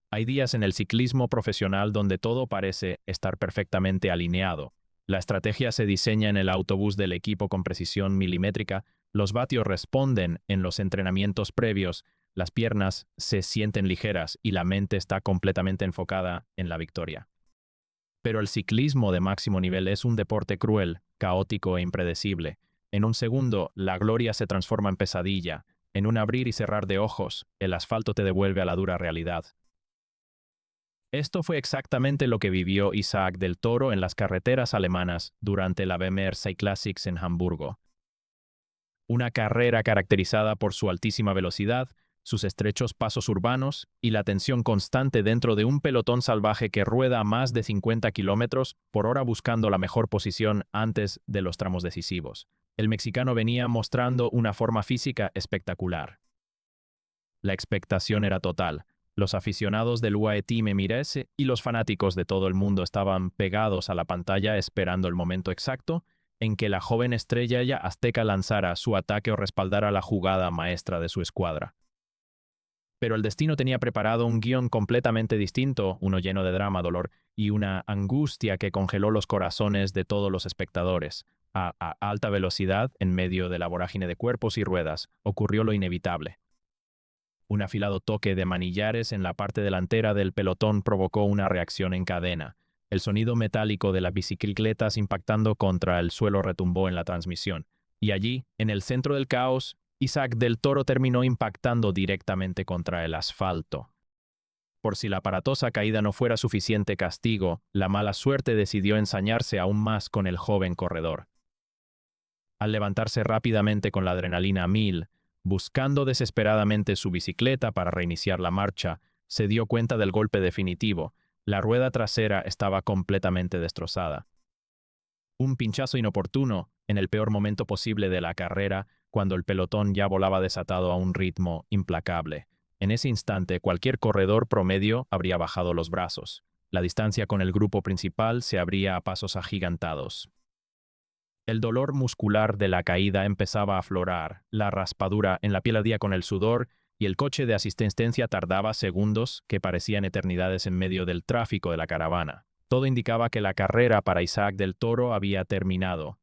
Hay días en el ciclismo profesional donde todo parece estar perfectamente alineado. La estrategia se diseña en el autobús del equipo con precisión milimétrica, los vatios responden en los entrenamientos previos, las piernas se sienten ligeras y la mente está completamente enfocada en la victoria. Pero el ciclismo de máximo nivel es un deporte cruel, caótico e impredecible. En un segundo, la gloria se transforma en pesadilla. En un abrir y cerrar de ojos, el asfalto te devuelve a la dura realidad. Esto fue exactamente lo que vivió Isaac del Toro en las carreteras alemanas durante la BMR Classics en Hamburgo. Una carrera caracterizada por su altísima velocidad, sus estrechos pasos urbanos y la tensión constante dentro de un pelotón salvaje que rueda a más de 50 kilómetros por hora buscando la mejor posición antes de los tramos decisivos. El mexicano venía mostrando una forma física espectacular. La expectación era total. Los aficionados del UAE Team Emirates y los fanáticos de todo el mundo estaban pegados a la pantalla esperando el momento exacto en que la joven estrella azteca lanzara su ataque o respaldara la jugada maestra de su escuadra. Pero el destino tenía preparado un guión completamente distinto, uno lleno de drama, dolor y una angustia que congeló los corazones de todos los espectadores. A alta velocidad, en medio de la vorágine de cuerpos y ruedas, ocurrió lo inevitable. Un afilado toque de manillares en la parte delantera del pelotón provocó una reacción en cadena. El sonido metálico de las bicicletas impactando contra el suelo retumbó en la transmisión. Y allí, en el centro del caos, Isaac del Toro terminó impactando directamente contra el asfalto. Por si la aparatosa caída no fuera suficiente castigo, la mala suerte decidió ensañarse aún más con el joven corredor. Al levantarse rápidamente con la adrenalina a mil, buscando desesperadamente su bicicleta para reiniciar la marcha, se dio cuenta del golpe definitivo. La rueda trasera estaba completamente destrozada. Un pinchazo inoportuno, en el peor momento posible de la carrera, cuando el pelotón ya volaba desatado a un ritmo implacable. En ese instante, cualquier corredor promedio habría bajado los brazos. La distancia con el grupo principal se abría a pasos agigantados. El dolor muscular de la caída empezaba a aflorar, la raspadura en la piel ardía con el sudor y el coche de asistencia tardaba segundos que parecían eternidades en medio del tráfico de la caravana. Todo indicaba que la carrera para Isaac del Toro había terminado.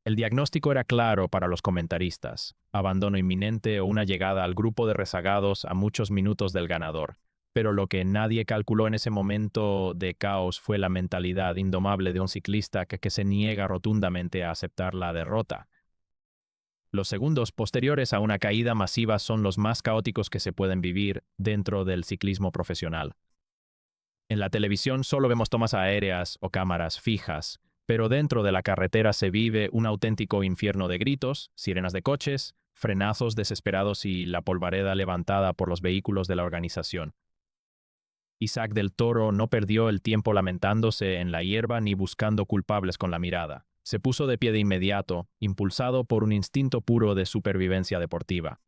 El diagnóstico era claro para los comentaristas: abandono inminente o una llegada al grupo de rezagados a muchos minutos del ganador. Pero lo que nadie calculó en ese momento de caos fue la mentalidad indomable de un ciclista que se niega rotundamente a aceptar la derrota. Los segundos posteriores a una caída masiva son los más caóticos que se pueden vivir dentro del ciclismo profesional. En la televisión solo vemos tomas aéreas o cámaras fijas, pero dentro de la carretera se vive un auténtico infierno de gritos, sirenas de coches, frenazos desesperados y la polvareda levantada por los vehículos de la organización. Isaac del Toro no perdió el tiempo lamentándose en la hierba ni buscando culpables con la mirada. Se puso de pie de inmediato, impulsado por un instinto puro de supervivencia deportiva.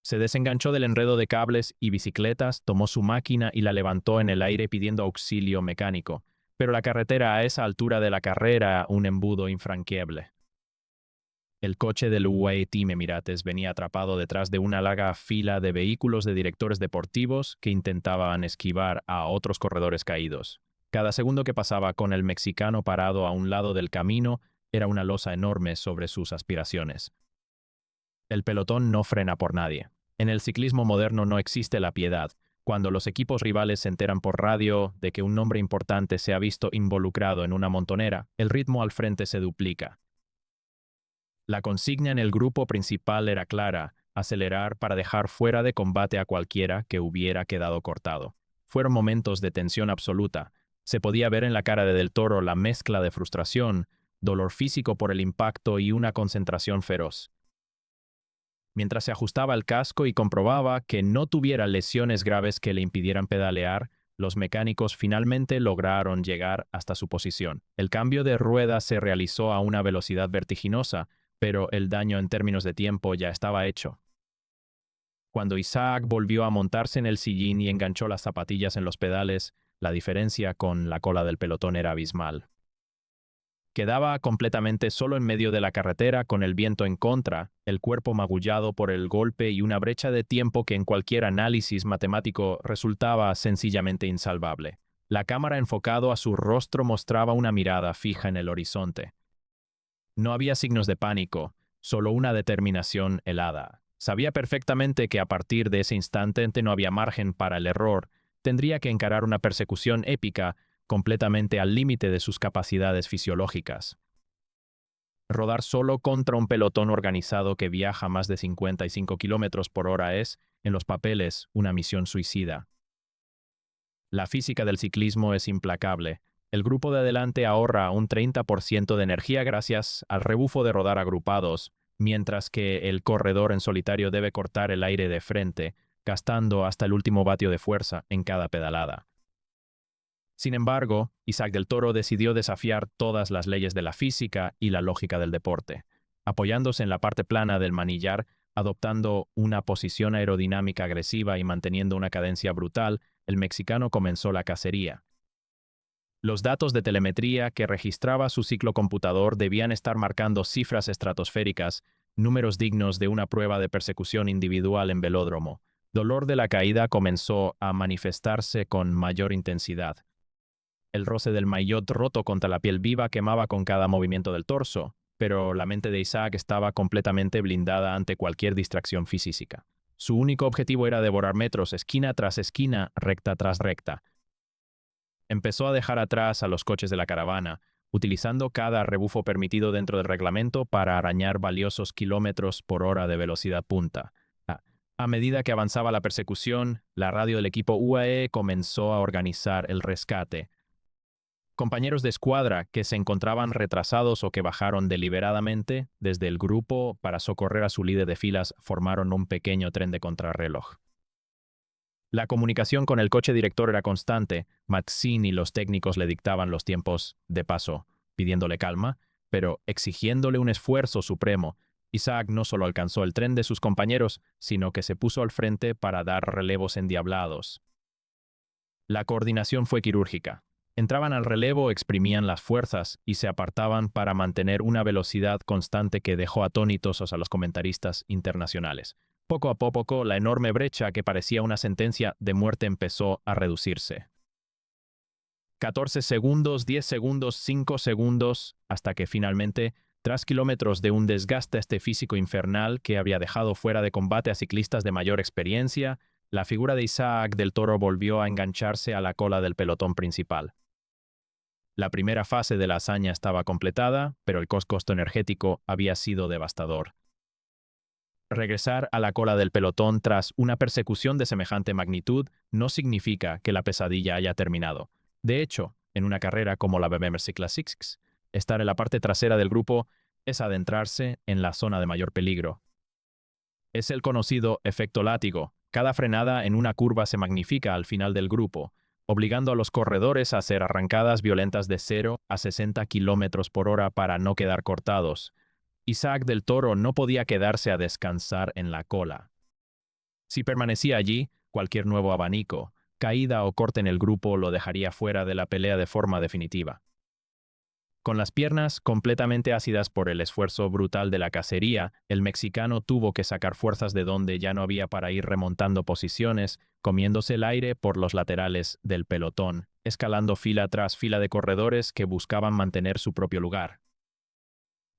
Se desenganchó del enredo de cables y bicicletas, tomó su máquina y la levantó en el aire pidiendo auxilio mecánico. Pero la carretera a esa altura de la carrera era un embudo infranqueable. El coche del UAE Team Emirates venía atrapado detrás de una larga fila de vehículos de directores deportivos que intentaban esquivar a otros corredores caídos. Cada segundo que pasaba con el mexicano parado a un lado del camino era una losa enorme sobre sus aspiraciones. El pelotón no frena por nadie. En el ciclismo moderno no existe la piedad. Cuando los equipos rivales se enteran por radio de que un nombre importante se ha visto involucrado en una montonera, el ritmo al frente se duplica. La consigna en el grupo principal era clara: acelerar para dejar fuera de combate a cualquiera que hubiera quedado cortado. Fueron momentos de tensión absoluta. Se podía ver en la cara de Del Toro la mezcla de frustración, dolor físico por el impacto y una concentración feroz. Mientras se ajustaba el casco y comprobaba que no tuviera lesiones graves que le impidieran pedalear, los mecánicos finalmente lograron llegar hasta su posición. El cambio de rueda se realizó a una velocidad vertiginosa, pero el daño en términos de tiempo ya estaba hecho. Cuando Isaac volvió a montarse en el sillín y enganchó las zapatillas en los pedales, la diferencia con la cola del pelotón era abismal. Quedaba completamente solo en medio de la carretera con el viento en contra, el cuerpo magullado por el golpe y una brecha de tiempo que en cualquier análisis matemático resultaba sencillamente insalvable. La cámara enfocado a su rostro mostraba una mirada fija en el horizonte. No había signos de pánico, solo una determinación helada. Sabía perfectamente que a partir de ese instante no había margen para el error. Tendría que encarar una persecución épica completamente al límite de sus capacidades fisiológicas. Rodar solo contra un pelotón organizado que viaja más de 55 kilómetros por hora es, en los papeles, una misión suicida. La física del ciclismo es implacable. El grupo de adelante ahorra un 30% de energía gracias al rebufo de rodar agrupados, mientras que el corredor en solitario debe cortar el aire de frente, gastando hasta el último vatio de fuerza en cada pedalada. Sin embargo, Isaac del Toro decidió desafiar todas las leyes de la física y la lógica del deporte. Apoyándose en la parte plana del manillar, adoptando una posición aerodinámica agresiva y manteniendo una cadencia brutal, el mexicano comenzó la cacería. Los datos de telemetría que registraba su ciclocomputador debían estar marcando cifras estratosféricas, números dignos de una prueba de persecución individual en velódromo. Dolor de la caída comenzó a manifestarse con mayor intensidad. El roce del maillot roto contra la piel viva quemaba con cada movimiento del torso, pero la mente de Isaac estaba completamente blindada ante cualquier distracción física. Su único objetivo era devorar metros esquina tras esquina, recta tras recta. Empezó a dejar atrás a los coches de la caravana, utilizando cada rebufo permitido dentro del reglamento para arañar valiosos kilómetros por hora de velocidad punta. A medida que avanzaba la persecución, la radio del equipo UAE comenzó a organizar el rescate. Compañeros de escuadra que se encontraban retrasados o que bajaron deliberadamente desde el grupo para socorrer a su líder de filas formaron un pequeño tren de contrarreloj. La comunicación con el coche director era constante. Maxine y los técnicos le dictaban los tiempos de paso, pidiéndole calma, pero exigiéndole un esfuerzo supremo. Isaac no solo alcanzó el tren de sus compañeros, sino que se puso al frente para dar relevos endiablados. La coordinación fue quirúrgica. Entraban al relevo, exprimían las fuerzas y se apartaban para mantener una velocidad constante que dejó atónitos a los comentaristas internacionales. Poco a poco, la enorme brecha que parecía una sentencia de muerte empezó a reducirse. 14 segundos, 10 segundos, 5 segundos, hasta que finalmente, tras kilómetros de un desgaste físico infernal que había dejado fuera de combate a ciclistas de mayor experiencia, la figura de Isaac del Toro volvió a engancharse a la cola del pelotón principal. La primera fase de la hazaña estaba completada, pero el costo energético había sido devastador. Regresar a la cola del pelotón tras una persecución de semejante magnitud no significa que la pesadilla haya terminado. De hecho, en una carrera como la BMC Classics, estar en la parte trasera del grupo es adentrarse en la zona de mayor peligro. Es el conocido efecto látigo. Cada frenada en una curva se magnifica al final del grupo, obligando a los corredores a hacer arrancadas violentas de 0 a 60 km por hora para no quedar cortados. Isaac del Toro no podía quedarse a descansar en la cola. Si permanecía allí, cualquier nuevo abanico, caída o corte en el grupo lo dejaría fuera de la pelea de forma definitiva. Con las piernas completamente ácidas por el esfuerzo brutal de la cacería, el mexicano tuvo que sacar fuerzas de donde ya no había para ir remontando posiciones, comiéndose el aire por los laterales del pelotón, escalando fila tras fila de corredores que buscaban mantener su propio lugar.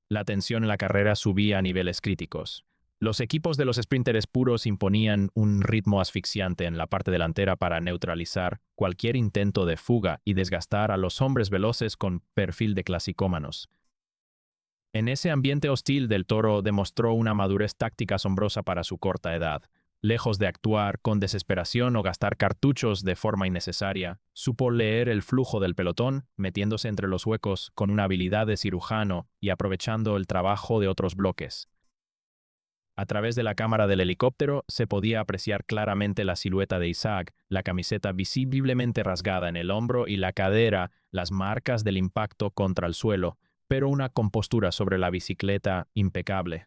La tensión en la carrera subía a niveles críticos. Los equipos de los sprinteres puros imponían un ritmo asfixiante en la parte delantera para neutralizar cualquier intento de fuga y desgastar a los hombres veloces con perfil de clasicómanos. En ese ambiente hostil, Del Toro demostró una madurez táctica asombrosa para su corta edad. Lejos de actuar con desesperación o gastar cartuchos de forma innecesaria, supo leer el flujo del pelotón, metiéndose entre los huecos con una habilidad de cirujano y aprovechando el trabajo de otros bloques. A través de la cámara del helicóptero se podía apreciar claramente la silueta de Isaac, la camiseta visiblemente rasgada en el hombro y la cadera, las marcas del impacto contra el suelo, pero una compostura sobre la bicicleta impecable.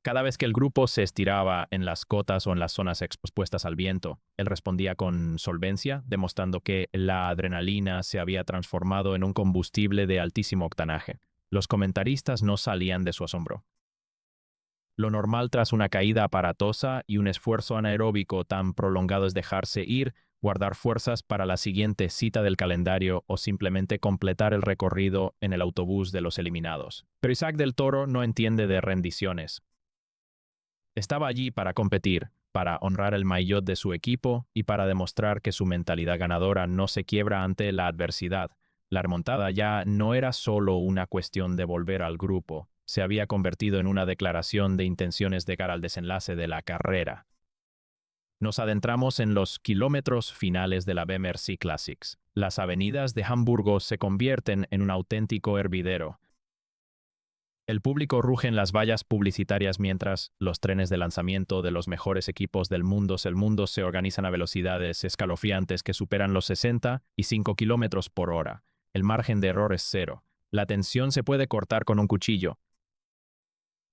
Cada vez que el grupo se estiraba en las cotas o en las zonas expuestas al viento, él respondía con solvencia, demostrando que la adrenalina se había transformado en un combustible de altísimo octanaje. Los comentaristas no salían de su asombro. Lo normal tras una caída aparatosa y un esfuerzo anaeróbico tan prolongado es dejarse ir, guardar fuerzas para la siguiente cita del calendario o simplemente completar el recorrido en el autobús de los eliminados. Pero Isaac del Toro no entiende de rendiciones. Estaba allí para competir, para honrar el maillot de su equipo y para demostrar que su mentalidad ganadora no se quiebra ante la adversidad. La remontada ya no era solo una cuestión de volver al grupo, se había convertido en una declaración de intenciones de cara al desenlace de la carrera. Nos adentramos en los kilómetros finales de la BMRC Classics. Las avenidas de Hamburgo se convierten en un auténtico hervidero. El público ruge en las vallas publicitarias mientras los trenes de lanzamiento de los mejores equipos del mundo se organizan a velocidades escalofriantes que superan los 65 kilómetros por hora. El margen de error es cero. La tensión se puede cortar con un cuchillo.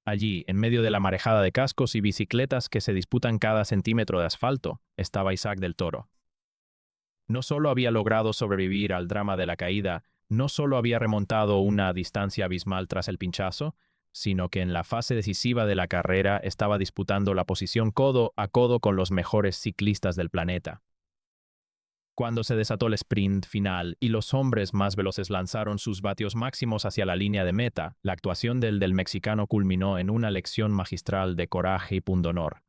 Allí, en medio de la marejada de cascos y bicicletas que se disputan cada centímetro de asfalto, estaba Isaac del Toro. No solo había logrado sobrevivir al drama de la caída, no solo había remontado una distancia abismal tras el pinchazo, sino que en la fase decisiva de la carrera estaba disputando la posición codo a codo con los mejores ciclistas del planeta. Cuando se desató el sprint final y los hombres más veloces lanzaron sus vatios máximos hacia la línea de meta, la actuación del mexicano culminó en una lección magistral de coraje y pundonor.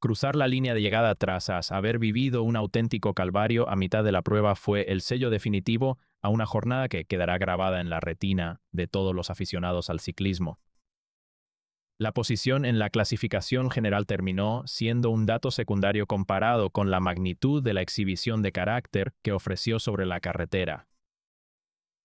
Cruzar la línea de llegada tras haber vivido un auténtico calvario a mitad de la prueba fue el sello definitivo a una jornada que quedará grabada en la retina de todos los aficionados al ciclismo. La posición en la clasificación general terminó siendo un dato secundario comparado con la magnitud de la exhibición de carácter que ofreció sobre la carretera.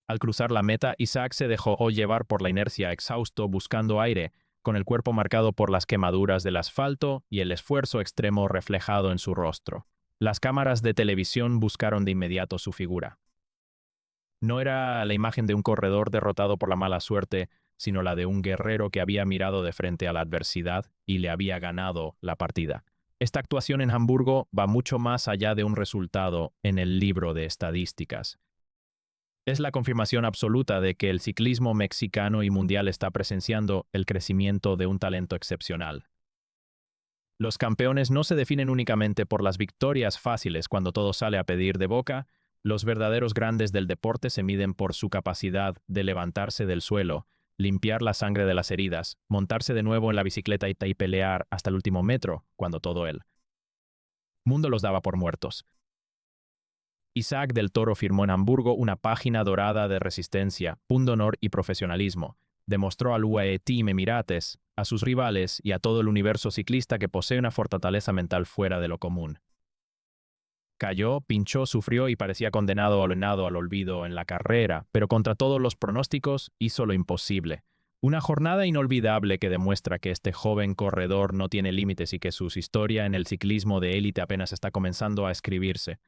Al cruzar la meta, Isaac se dejó llevar por la inercia exhausto buscando aire, con el cuerpo marcado por las quemaduras del asfalto y el esfuerzo extremo reflejado en su rostro. Las cámaras de televisión buscaron de inmediato su figura. No era la imagen de un corredor derrotado por la mala suerte, sino la de un guerrero que había mirado de frente a la adversidad y le había ganado la partida. Esta actuación en Hamburgo va mucho más allá de un resultado en el libro de estadísticas. Es la confirmación absoluta de que el ciclismo mexicano y mundial está presenciando el crecimiento de un talento excepcional. Los campeones no se definen únicamente por las victorias fáciles cuando todo sale a pedir de boca, los verdaderos grandes del deporte se miden por su capacidad de levantarse del suelo, limpiar la sangre de las heridas, montarse de nuevo en la bicicleta y pelear hasta el último metro, cuando todo el mundo los daba por muertos. Isaac del Toro firmó en Hamburgo una página dorada de resistencia, pundonor y profesionalismo. Demostró al UAE Team Emirates, a sus rivales y a todo el universo ciclista que posee una fortaleza mental fuera de lo común. Cayó, pinchó, sufrió y parecía condenado al olvido en la carrera, pero contra todos los pronósticos hizo lo imposible. Una jornada inolvidable que demuestra que este joven corredor no tiene límites y que su historia en el ciclismo de élite apenas está comenzando a escribirse.